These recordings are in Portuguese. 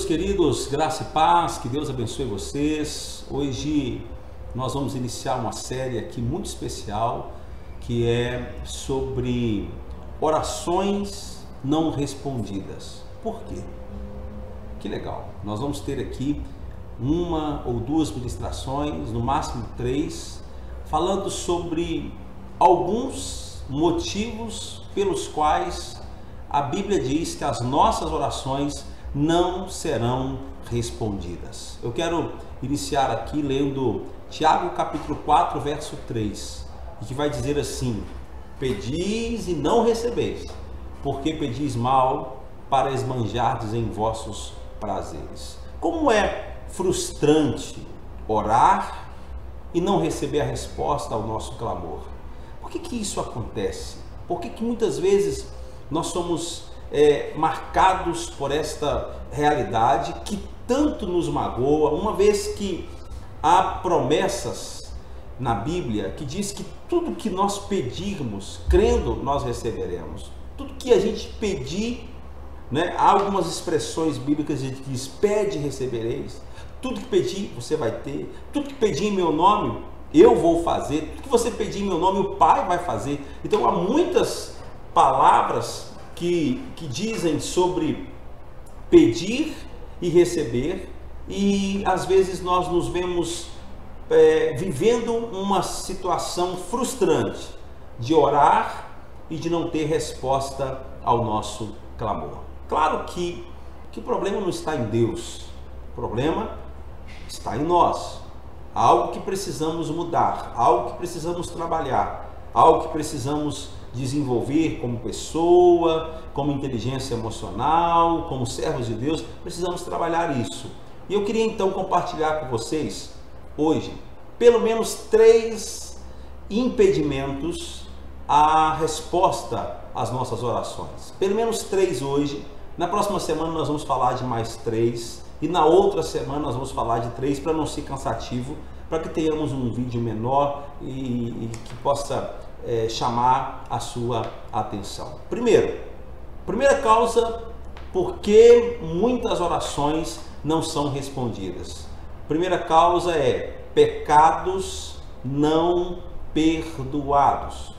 Meus queridos, graça e paz, que Deus abençoe vocês. Hoje nós vamos iniciar uma série aqui muito especial, que é sobre orações não respondidas. Por quê? Que legal! Nós vamos ter aqui uma ou duas ministrações, no máximo 3, falando sobre alguns motivos pelos quais a Bíblia diz que as nossas orações não serão respondidas. Eu quero iniciar aqui lendo Tiago capítulo 4, verso 3, e que vai dizer assim: pedis e não recebeis, porque pedis mal para esbanjardes em vossos prazeres. Como é frustrante orar e não receber a resposta ao nosso clamor. Por que isso acontece? Por que muitas vezes nós somos marcados por esta realidade que tanto nos magoa, uma vez que há promessas na Bíblia que diz que tudo que nós pedirmos, crendo, nós receberemos. Tudo que a gente pedir, há algumas expressões bíblicas que diz: pede e recebereis. Tudo que pedir, você vai ter. Tudo que pedir em meu nome, eu vou fazer. Tudo que você pedir em meu nome, o Pai vai fazer. Então há muitas palavras que dizem sobre pedir e receber, e às vezes nós nos vemos vivendo uma situação frustrante de orar e de não ter resposta ao nosso clamor. Claro que o problema não está em Deus, o problema está em nós. Algo que precisamos mudar, algo que precisamos trabalhar, algo que precisamos desenvolver como pessoa, como inteligência emocional, como servos de Deus. Precisamos trabalhar isso. E eu queria então compartilhar com vocês hoje pelo menos 3 impedimentos à resposta às nossas orações. Pelo menos 3 hoje. Na próxima semana nós vamos falar de mais 3, e na outra semana nós vamos falar de 3, para não ser cansativo, para que tenhamos um vídeo menor e que possa chamar a sua atenção. Primeira causa por que muitas orações não são respondidas. Primeira causa é pecados não perdoados.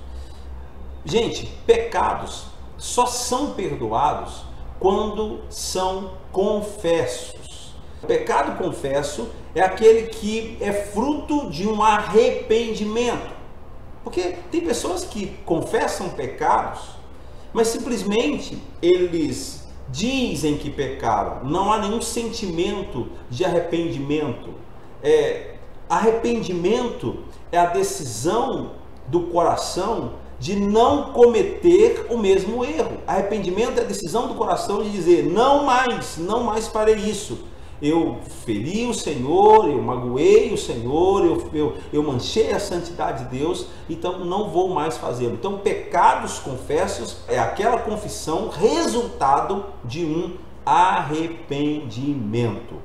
Gente, pecados só são perdoados quando são confessos. O pecado confesso é aquele que é fruto de um arrependimento. Porque tem pessoas que confessam pecados, mas simplesmente eles dizem que pecaram. Não há nenhum sentimento de arrependimento. Arrependimento é a decisão do coração de não cometer o mesmo erro. Arrependimento é a decisão do coração de dizer: não mais farei isso. Eu feri o Senhor, eu magoei o Senhor, eu manchei a santidade de Deus, então não vou mais fazê-lo. Então, pecados confessos é aquela confissão resultado de um arrependimento.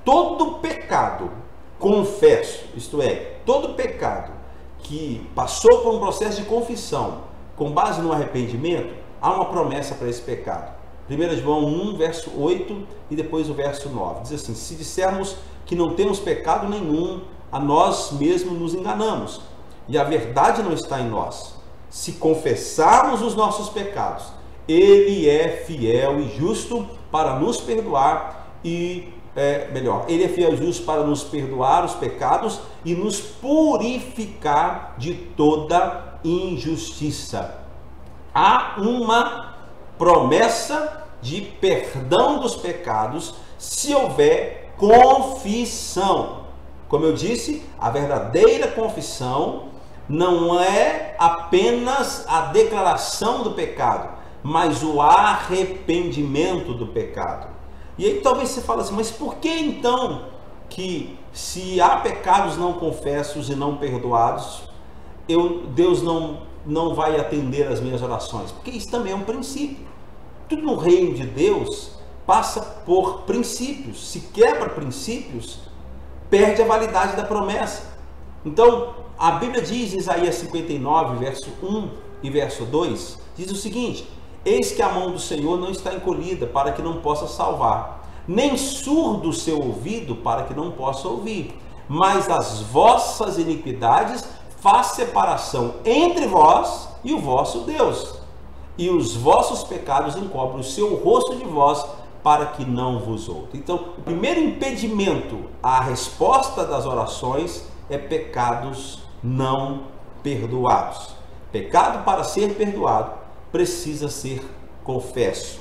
Todo pecado confesso, isto é, todo pecado que passou por um processo de confissão com base no arrependimento, há uma promessa para esse pecado. 1 João 1, verso 8 e depois o verso 9. Diz assim: se dissermos que não temos pecado nenhum, a nós mesmos nos enganamos, e a verdade não está em nós. Se confessarmos os nossos pecados, Ele é fiel e justo para nos perdoar Ele é fiel e justo para nos perdoar os pecados e nos purificar de toda injustiça. Há uma promessa de perdão dos pecados se houver confissão. Como eu disse, a verdadeira confissão não é apenas a declaração do pecado, mas o arrependimento do pecado. E aí talvez você fale assim: mas por que então que, se há pecados não confessos e não perdoados, Deus não vai atender as minhas orações? Porque isso também é um princípio. Tudo no reino de Deus passa por princípios. Se quebra princípios, perde a validade da promessa. Então, a Bíblia diz em Isaías 59, verso 1 e verso 2, diz o seguinte: eis que a mão do Senhor não está encolhida para que não possa salvar, nem surdo o seu ouvido para que não possa ouvir, mas as vossas iniquidades faz separação entre vós e o vosso Deus, e os vossos pecados encobrem o seu rosto de vós, para que não vos ouça. Então, o primeiro impedimento à resposta das orações é pecados não perdoados. Pecado, para ser perdoado, precisa ser confesso.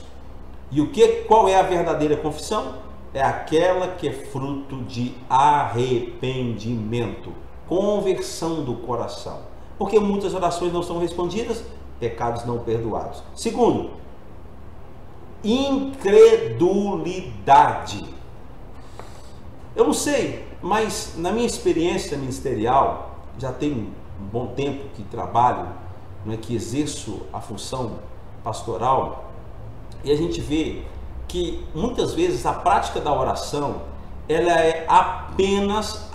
E qual é a verdadeira confissão? É aquela que é fruto de arrependimento, conversão do coração. Porque muitas orações não são respondidas, pecados não perdoados. Segundo, incredulidade. Eu não sei, mas na minha experiência ministerial, já tem um bom tempo que trabalho, que exerço a função pastoral, e a gente vê que muitas vezes a prática da oração, ela é apenas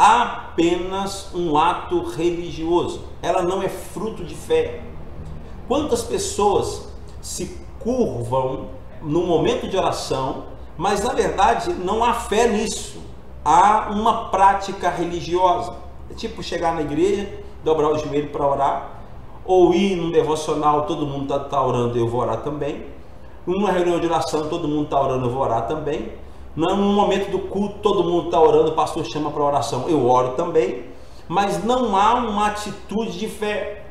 um ato religioso, ela não é fruto de fé. Quantas pessoas se curvam no momento de oração, mas na verdade não há fé nisso, há uma prática religiosa. É tipo chegar na igreja, dobrar o joelho para orar, ou ir num devocional, todo mundo está orando, eu vou orar também. Numa reunião de oração, todo mundo está orando, eu vou orar também. Num momento do culto, todo mundo está orando, o pastor chama para oração, eu oro também. Mas não há uma atitude de fé.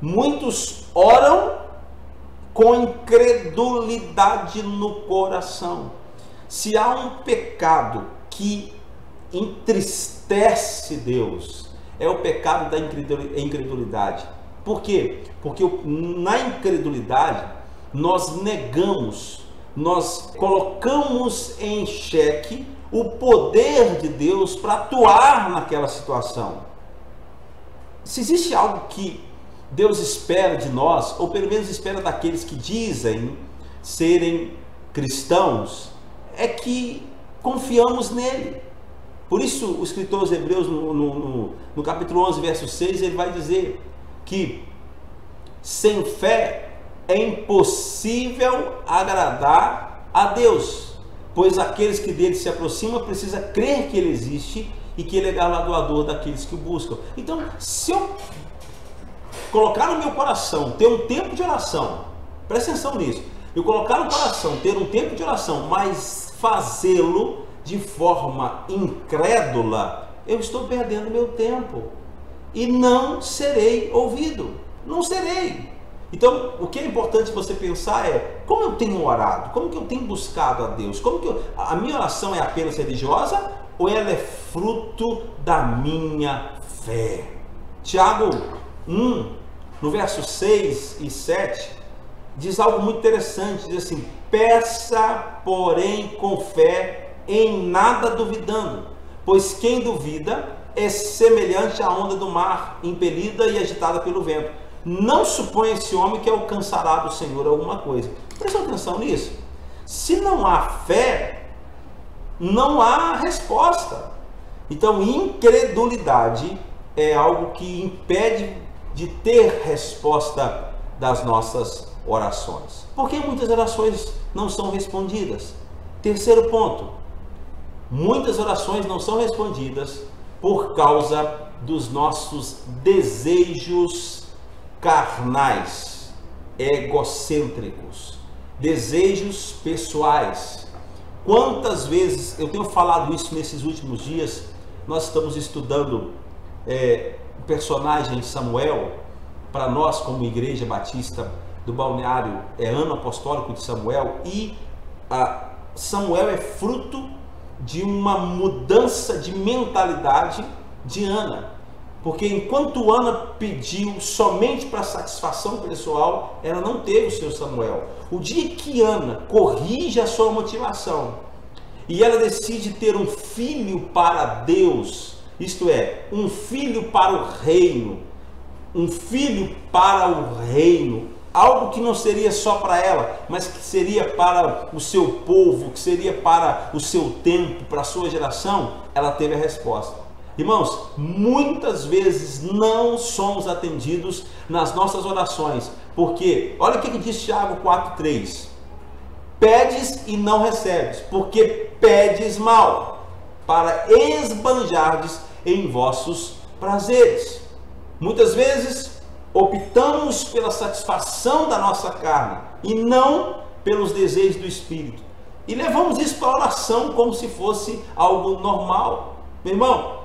Muitos oram com incredulidade no coração. Se há um pecado que entristece Deus, é o pecado da incredulidade. Por quê? Porque na incredulidade nós negamos, nós colocamos em xeque o poder de Deus para atuar naquela situação. Se existe algo que Deus espera de nós, ou pelo menos espera daqueles que dizem serem cristãos, é que confiamos nele. Por isso o escritor aos Hebreus no capítulo 11, verso 6, ele vai dizer que sem fé é impossível agradar a Deus, pois aqueles que dele se aproximam precisa crer que ele existe e que ele é galardoador daqueles que o buscam. Então, se eu colocar no meu coração, ter um tempo de oração, presta atenção nisso, eu colocar no coração, ter um tempo de oração, mas fazê-lo de forma incrédula, eu estou perdendo meu tempo e não serei ouvido, não serei. Então, o que é importante você pensar é, como eu tenho orado? Como que eu tenho buscado a Deus? A minha oração é apenas religiosa ou ela é fruto da minha fé? Tiago 1, no verso 6 e 7, diz algo muito interessante, diz assim: peça, porém, com fé, em nada duvidando, pois quem duvida é semelhante à onda do mar, impelida e agitada pelo vento. Não suponha esse homem que alcançará do Senhor alguma coisa. Presta atenção nisso. Se não há fé, não há resposta. Então, incredulidade é algo que impede de ter resposta das nossas orações. Por que muitas orações não são respondidas? Terceiro ponto. Muitas orações não são respondidas por causa dos nossos desejos carnais, egocêntricos, desejos pessoais. Quantas vezes eu tenho falado isso nesses últimos dias? Nós estamos estudando o personagem Samuel. Para nós, como Igreja Batista do Balneário, é ano apostólico de Samuel, e Samuel é fruto de uma mudança de mentalidade de Ana. Porque enquanto Ana pediu somente para satisfação pessoal, ela não teve o seu Samuel. O dia que Ana corrige a sua motivação e ela decide ter um filho para Deus, isto é, um filho para o reino, algo que não seria só para ela, mas que seria para o seu povo, que seria para o seu tempo, para a sua geração, ela teve a resposta. Irmãos, muitas vezes não somos atendidos nas nossas orações, porque, olha o que diz Tiago 4,3: pedes e não recebes, porque pedes mal, para esbanjardes em vossos prazeres. Muitas vezes optamos pela satisfação da nossa carne e não pelos desejos do Espírito. E levamos isso para a oração como se fosse algo normal. Meu irmão,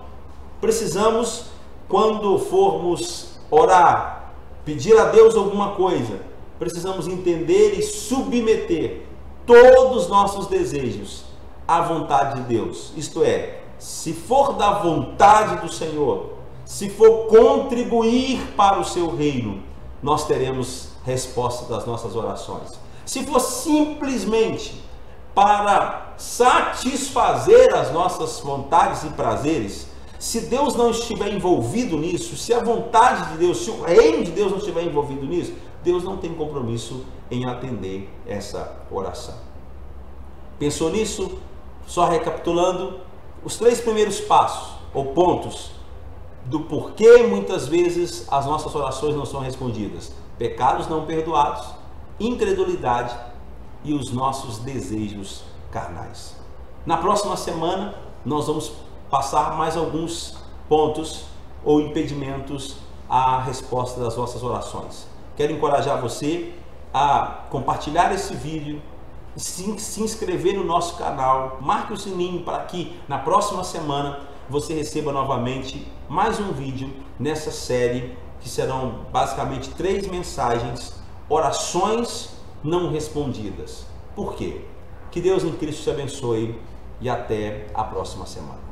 precisamos, quando formos orar, pedir a Deus alguma coisa, precisamos entender e submeter todos os nossos desejos à vontade de Deus. Isto é, se for da vontade do Senhor, se for contribuir para o seu reino, nós teremos resposta das nossas orações. Se for simplesmente para satisfazer as nossas vontades e prazeres, se Deus não estiver envolvido nisso, se a vontade de Deus, se o reino de Deus não estiver envolvido nisso, Deus não tem compromisso em atender essa oração. Pensou nisso? Só recapitulando, os 3 primeiros passos ou pontos do porquê muitas vezes as nossas orações não são respondidas: pecados não perdoados, incredulidade e os nossos desejos carnais. Na próxima semana nós vamos passar mais alguns pontos ou impedimentos à resposta das nossas orações. Quero encorajar você a compartilhar esse vídeo, se inscrever no nosso canal, marque o sininho para que na próxima semana você receba novamente mais um vídeo nessa série, que serão basicamente 3 mensagens: orações não respondidas. Por quê? Que Deus em Cristo te abençoe e até a próxima semana.